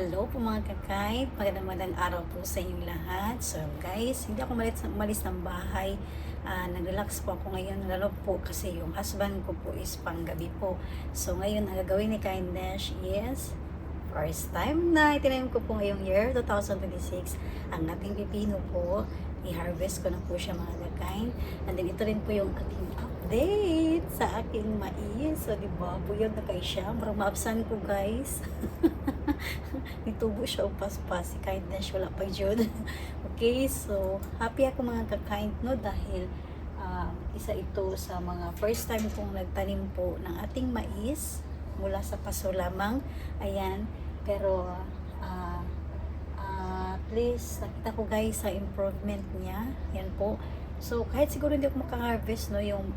Hello po mga kakay, magandang araw po sa inyong lahat. So guys, hindi ako malis ng bahay. Nag-relax po ako ngayon, lalo po kasi yung husband ko po is panggabi po. So ngayon, ang gagawin ni Kindness is first time na itinanim ko po ngayong year 2026 ang ating pipino po. I-harvest ko na po siya mga kakain. And then ito rin po yung ating update sa aking mais. So diba, buyog na kayo siya. Marang maabsan ko guys. Nitubo siya o paspas. Si Kindness wala pa yun. Okay, so happy ako mga kakain no dahil isa ito sa mga first time kong nagtanim po ng ating mais mula sa paso lamang. Ayan, pero at least nakita ko guys sa improvement niya. Yan po. So kahit siguro hindi ako maka-harvest no, yung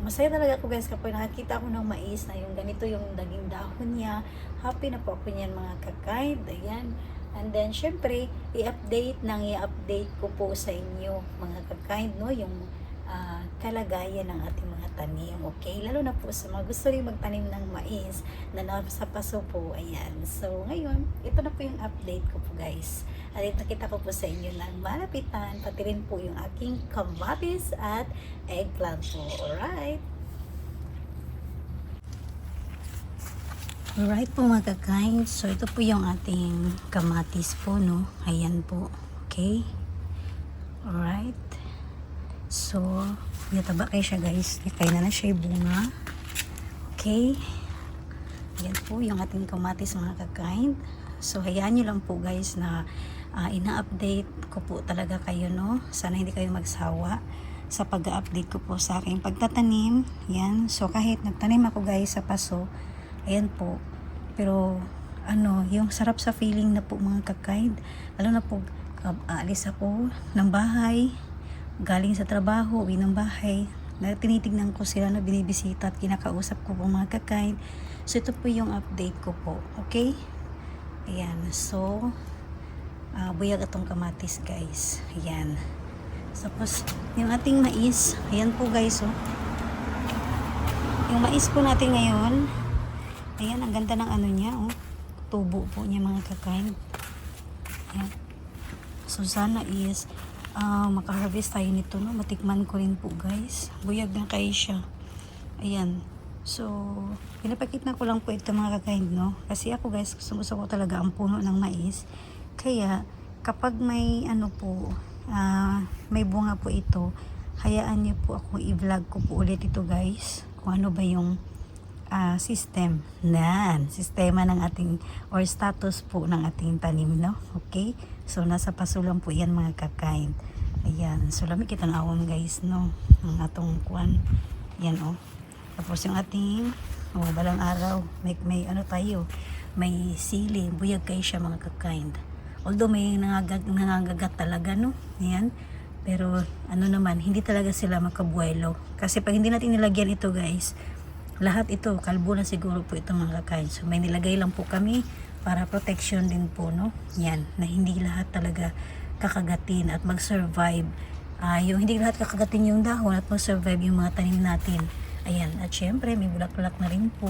masaya talaga ako guys kapag nakakita ako ng mais na yung ganito yung naging dahon niya. Happy na po ako niyan mga kakaid. Ayan. And then syempre i-update ko po sa inyo mga kakaid no, yung kalagayan ng ating mga tanim. Okay, lalo na po sa mga gusto rin magtanim ng mais na nasa paso po. Ayan, so ngayon ito na po yung update ko po guys, at nakita ko po sa inyo ng malapitan, pati rin po yung aking kamatis at eggplant po. Alright po mga kakain, so ito po yung ating kamatis po no. Ayan po. Okay, alright. So, nataba kayo siya guys. Kaya na siya yung bunga. Okay. Yan po yung ating kamatis mga kakain. So, hayaan nyo lang po guys na ina-update ko po talaga kayo no. Sana hindi kayo magsawa sa pag-update ko po sa aking pagtatanim. Yan. So, kahit nagtanim ako guys sa paso, ayan po. Pero, yung sarap sa feeling na po mga kakain. Lalo na po, aalis ako ng bahay, galing sa trabaho, uwi ng bahay, na tinitignan ko sila na binibisita at kinakausap ko po mga kakain. So ito po yung update ko po. Okay, ayan. So buyag atong kamatis guys. Ayan. Tapos yung ating mais, ayan po guys oh. Yung mais po natin ngayon, ayan, ang ganda ng ano niya oh, tubo po niya mga kakain. Ayan. So sana is maka-harvest tayo nito no, matikman ko rin po guys. Buyag na kayo siya. Ayan, so pinapakita ko lang po ito mga kakain no, kasi ako guys gusto ko talaga ang puno ng mais. Kaya kapag may po may bunga po ito, hayaan niyo po ako i-vlog ko po ulit ito guys, kung ano ba yung sistema ng ating or status po ng ating tanim no. Okay, so nasa paso lang po yan mga kakain. Ayan, so lamig kita na awam guys no, ang atong kuan. Yan oh. Tapos yung ating balang araw may tayo, may sili, buyag kayo siya mga kakain. Although may nangangagat talaga no. Ayan, pero naman, hindi talaga sila makabuelo kasi pag hindi natin nilagyan ito guys, lahat ito, kalbo na siguro po itong mga kakain. So may nilagay lang po kami para protection din po no. Yan, na hindi lahat talaga kakagatin at mag-survive. Yung hindi lahat kakagatin yung dahon at mag-survive yung mga tanim natin. Ayan, at syempre may bulak-bulak na rin po.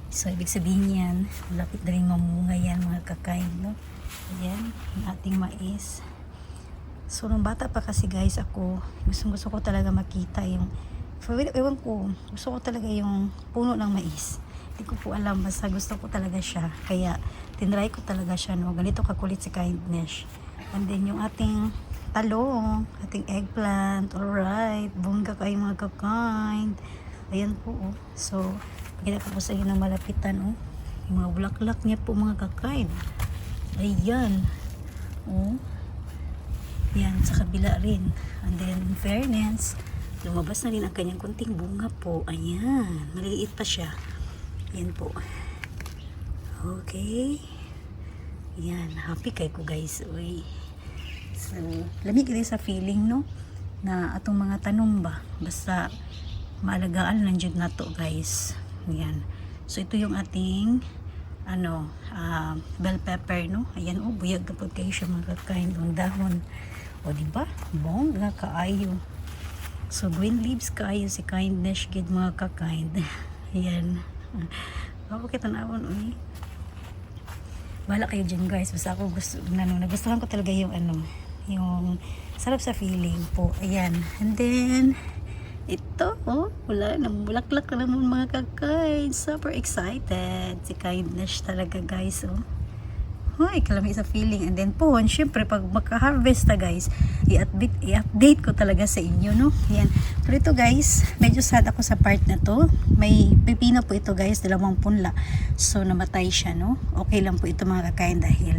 So ibig sabihin yan, malapit na rin mamunga yan mga kakain no. Ayan, yung ating mais. So nung bata pa kasi guys ako, gusto ko talaga makita yung ewan ko, gusto ko talaga yung puno ng mais. Hindi ko po alam, basta gusto ko talaga siya. Kaya tinry ko talaga siya no. Ganito kakulit si Kindness. And then yung ating talong, ating eggplant. Alright, bongga kayo mga kakain. Ayan po oh. So pagkita ko po sa inyo ng malapitan oh, yung mga bulaklak niya po mga kakain. Ayan oh. Yan, sa kabila rin. And then in fairness, lumabas na rin ang kanyang kunting bunga po. Ayan, maliliit pa siya. Yan po. Okay. Yan, happy kayo ko guys. Uy. So, lamig rin sa feeling no, na atong mga tanom ba, basta maalagaan lang dyan na to guys. Yan. So ito yung ating bell pepper no. Ayan oh, buyag na po kayo siya mga kakain ng dahon. O diba? Bongga kaayo. So green leaves kayo si Kindness gid mga kakain. Ayan. Ako kita naon uy. Bahala kayo dyan guys. Basta ako nagustuhan ko talaga yung yung sarap sa feeling po. Ayan. And then, ito, wala na, bulaklak na naman mga kakain. Super excited. Si Kindness talaga guys, Hoy, kalami sa feeling. And then po, syempre, pag maka-harvest na guys, i-update ko talaga sa inyo, no? Yan. Pero ito guys, medyo sad ako sa part na to. May pipino po ito guys, 2 punla. So, namatay siya, no? Okay lang po ito mga kakain dahil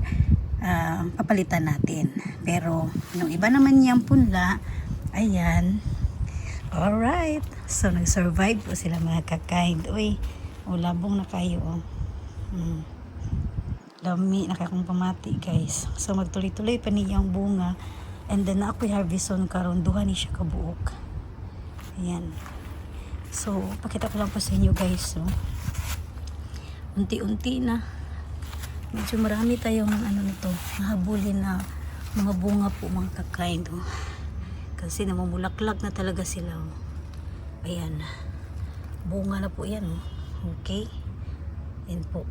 papalitan natin. Pero, yung iba naman niyang punla, ayan. Alright. So, nag-survive po sila mga kakain. Uy, labong na kayo, Dami na kaya kong pamati guys. So magtuloy-tuloy pa niyang bunga. And then ako harveston karon duha ni siya kabuok. Ayan. So pakita ko lang po sa inyo guys. Unti-unti na. Medyo marami tayong nito. Mahabulin na mga bunga po mga kakain. Kasi namumulaklak na talaga sila. Ayan. Bunga na po yan. Okay. Yan po.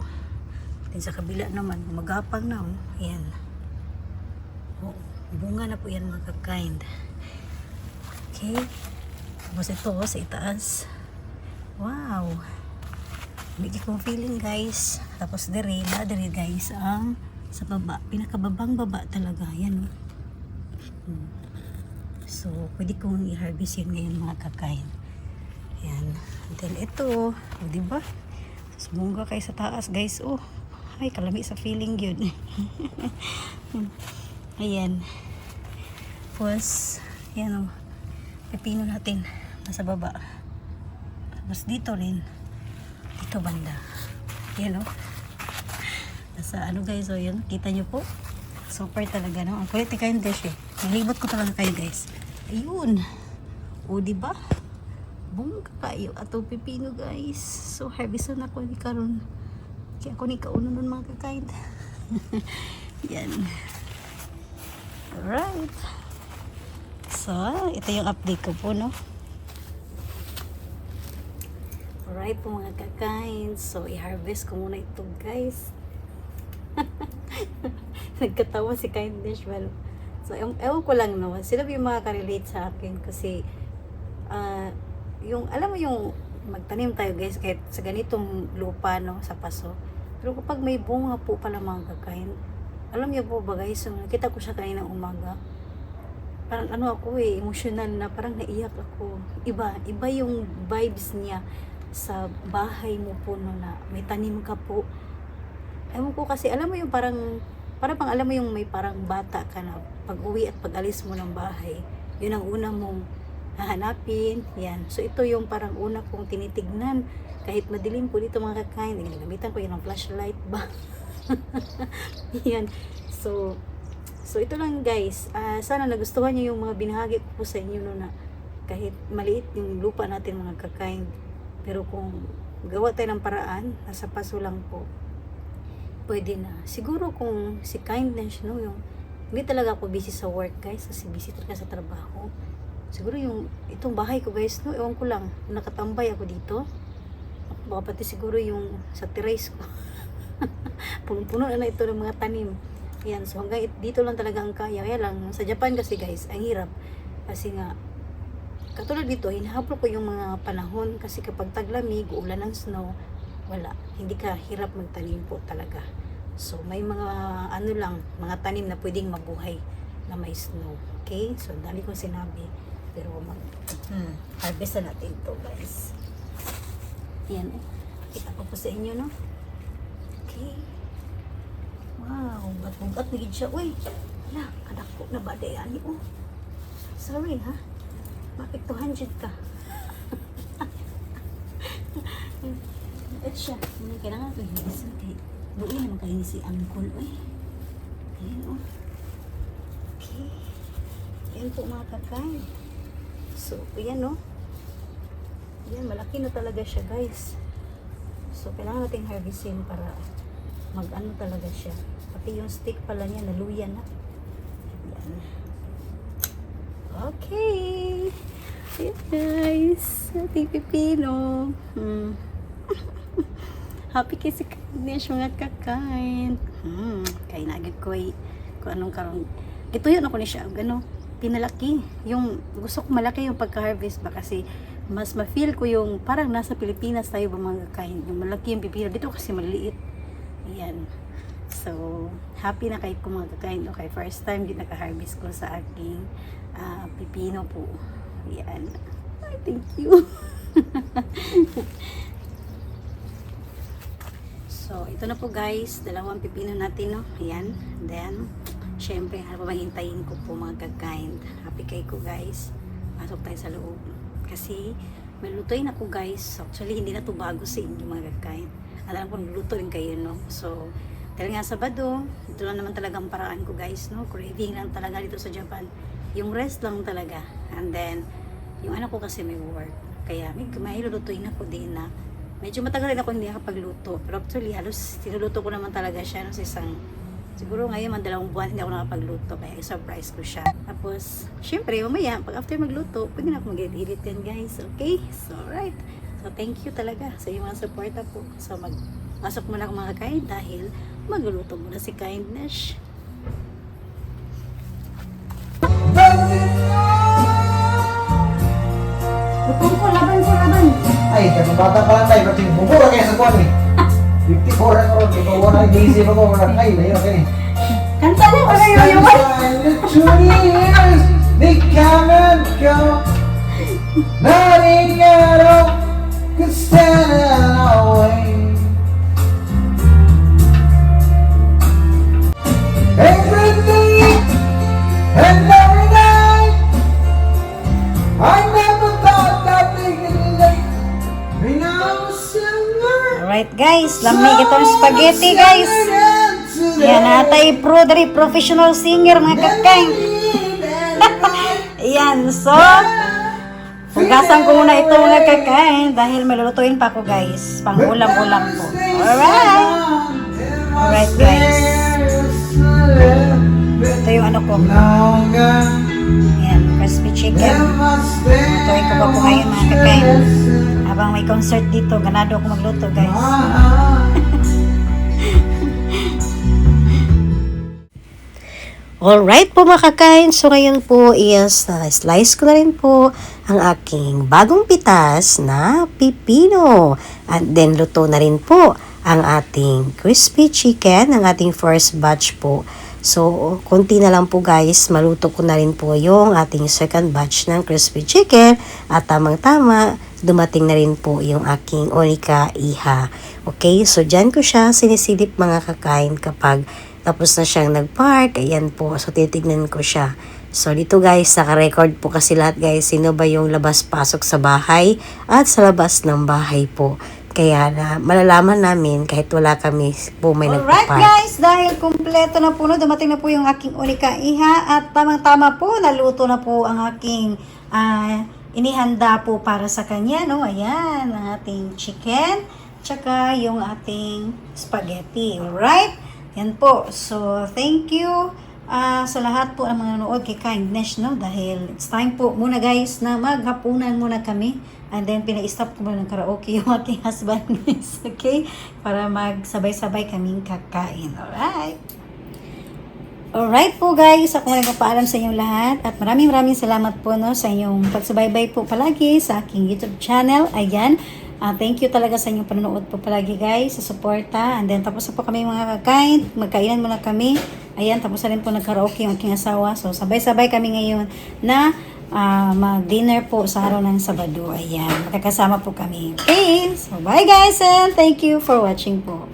Then sa kabila naman, magapang na, Ayan. Bunga na po yan mga kakain. Okay. Tapos ito, sa itaas. Wow. Bigay kong feeling guys. Tapos dere guys, ang sa baba. Pinakababang baba talaga. Yan. So, pwede kong i-harvest yun ngayon mga kakain. Ayan. And then ito, diba? Sumunga kayo sa taas guys. Ay, kalami sa feeling yun. Ayan. Tapos, yan pepino natin. Nasa baba. Tapos dito rin. Dito banda. Yan Nasa guys, yun. Kita nyo po. Super talaga, no? Ang kulit ni Kindness Nalibot ko talaga kayo guys. Ayun. Diba? Bongga kayo. Ato pepino guys. So, harveston ako ni karon. Kaya ako ni kauno nun mga kakain. Yan. Alright. So, ito yung update ko po, no? Alright po mga kakain. So, i-harvest ko muna ito guys. Nagkatawa si Kindness. Well, so, ewan ko lang naman. Sila yung makaka-relate sa akin kasi yung, alam mo yung magtanim tayo guys kahit sa ganitong lupa sa paso, pero kapag may bunga po pala mga kakain, alam niyo po ba guys, nakita ko siya kanina umaga, parang ako emotional na, parang naiyak ako. Iba yung vibes niya sa bahay mo po na may tanim ka po. Ewan ko kasi, alam mo yung parang alam mo yung may parang bata ka na pag uwi at pag alis mo ng bahay, yun ang una mong hahanapin. Yan. So, ito yung parang una kong tinitignan. Kahit madilim po dito mga kakain, ginagamitan ko yun ng flashlight ba? Yan. So, ito lang guys. Sana nagustuhan niyo yung mga binahagi ko po sa inyo na kahit maliit yung lupa natin mga kakain. Pero kung gawa tayo ng paraan, nasa paso lang po, pwede na. Siguro kung si Kindness, yung hindi talaga ako busy sa work guys, kasi busy talaga sa trabaho. Siguro itong bahay ko guys, ewan ko lang, nakatambay ako dito. Baka pati siguro yung sa terrace ko. Punong-puno na ito ng mga tanim. Yan, so hanggang dito lang talaga ang kaya. Kaya lang, sa Japan kasi guys, ang hirap. Kasi nga, katulad dito, hinahabol ko yung mga panahon. Kasi kapag taglamig, uulan ng snow, wala. Hindi ka hirap magtanim po talaga. So, may mga mga tanim na pwedeng mabuhay na may snow. Okay? So, dali kong sinabi. Pero harvest na natin to guys. Yan kita ko po sa inyo, no? Okay. Wow, bugat na gid siya. Uy, hala, kadako na ba dayani Sorry ha. Bakit 200 ka? Ito siya. Kailangan ko hinisin kay buhay naman kayo si Uncle. Ayan Okay. Ayan po mga kakain. So, ayan Ayan, malaki na talaga siya guys. So, kailangan natin harvestin para talaga siya. Pati yung stick pala niya, naluya na. Ayan. Okay. Ayan guys. Ating pipino. Happy kay si Kagnesh mga kakain. Kay nagid ko kung anong karon. Ito yun ako ni siya, gano, pinalaki. Yung gusto ko malaki yung pagka-harvest ba kasi mas ma-feel ko yung parang nasa Pilipinas tayo ba mga kakain. Yung malaki yung pipino. Dito kasi maliit. Ayan. So, happy na kayo kung mga kakain. Okay, first time din naka-harvest ko sa aking pipino po. Ayan. Ay, thank you. So, ito na po guys, dalawang pipino natin, no? Ayan. Then, syempre, ano pa mahintayin ko po mga kakain. Happy kayo ko guys. Pasok tayo sa loob. Kasi, may lutuin ako guys. Actually, hindi na to bago sa inyo mga kakain. Alam ko, lutuin kayo, no? So, dahil nga Sabado, ito lang naman talaga ang paraan ko guys, no? Craving lang talaga dito sa Japan. Yung rest lang talaga. And then, yung anak ko kasi may work. Kaya, may lulutuin ako din na medyo matagal rin ako hindi nakapagluto. Pero actually, halos tinuluto ko naman talaga siya no, sa isang, siguro ngayon, 2 buwan hindi ako nakapagluto. Kaya i-surprise ko siya. Tapos, syempre, mamaya, pag after magluto, pwede na ako mag-edit yan guys. Okay? So, alright. So, thank you talaga sa iyong mga suporta po. So, pasok muna ako mga kain dahil magluluto muna si Kindness. Lutong ko, laban. Ay, kasi bata pa lang tayo, pati bubura kayo sa kuwan eh. 54 na ko, di ba wala, busy pa ko, wala kayo, na yun, okay. Kanta na, wala yung years, they come and go. Nothing at all can stand in our way. Every day and every night, I never thought that we could live when I was younger. Alright guys, lamig itong spaghetti guys. Yan, atay very professional singer mga kakain. Yan, so hugasan ko muna ito mga kakain dahil malulutuin pa ko guys. Pang ulam-ulam po. Alright guys. Ito yung ano ko. Yan, crispy chicken. Lutuin ko pa po ngayon mga kakain. Habang may concert dito, ganado ako magluto guys. Alright po mga kakain, so ngayon po is slice ko na rin po ang aking bagong pitas na pipino. At then luto na rin po ang ating crispy chicken, ang ating first batch po. So konti na lang po guys, maluto ko na rin po yung ating second batch ng crispy chicken. At tamang-tama, dumating na rin po yung aking onika iha. Okay, so dyan ko siya sinisilip mga kakain kapag tapos na siyang nag-park. Ayan po. So, titignan ko siya. So, dito guys, naka-record po kasi lahat guys. Sino ba yung labas-pasok sa bahay at sa labas ng bahay po. Kaya na malalaman namin kahit wala kami po may nagpa-park. Alright guys, dahil kumpleto na po, no, dumating na po yung aking unika iha. At tamang-tama po, naluto na po ang aking inihanda po para sa kanya. No? Ayan, ang ating chicken. Tsaka yung ating spaghetti. Alright? Yan po. So, thank you sa lahat po ang mga nanood kay Kindness, no? Dahil it's time po muna guys na maghapunan muna kami. And then, pina-stop ko muna ng karaoke yung aking husband, guys. Okay? Para magsabay-sabay kaming kakain. Alright? Alright po guys. Ako ngayon papaalam sa inyong lahat. At maraming salamat po no, sa inyong pagsubaybay po palagi sa aking YouTube channel. Ayan. Thank you talaga sa inyong panonood po palagi guys, sa suporta. And then tapos na po kami mga kakain, magkainan muna kami. Ayan, tapos na rin po nag-karaoke yung aking asawa. So sabay-sabay kami ngayon na mag-dinner po sa araw ng Sabado. Ayan, magkakasama po kami. Okay, so bye guys and thank you for watching po.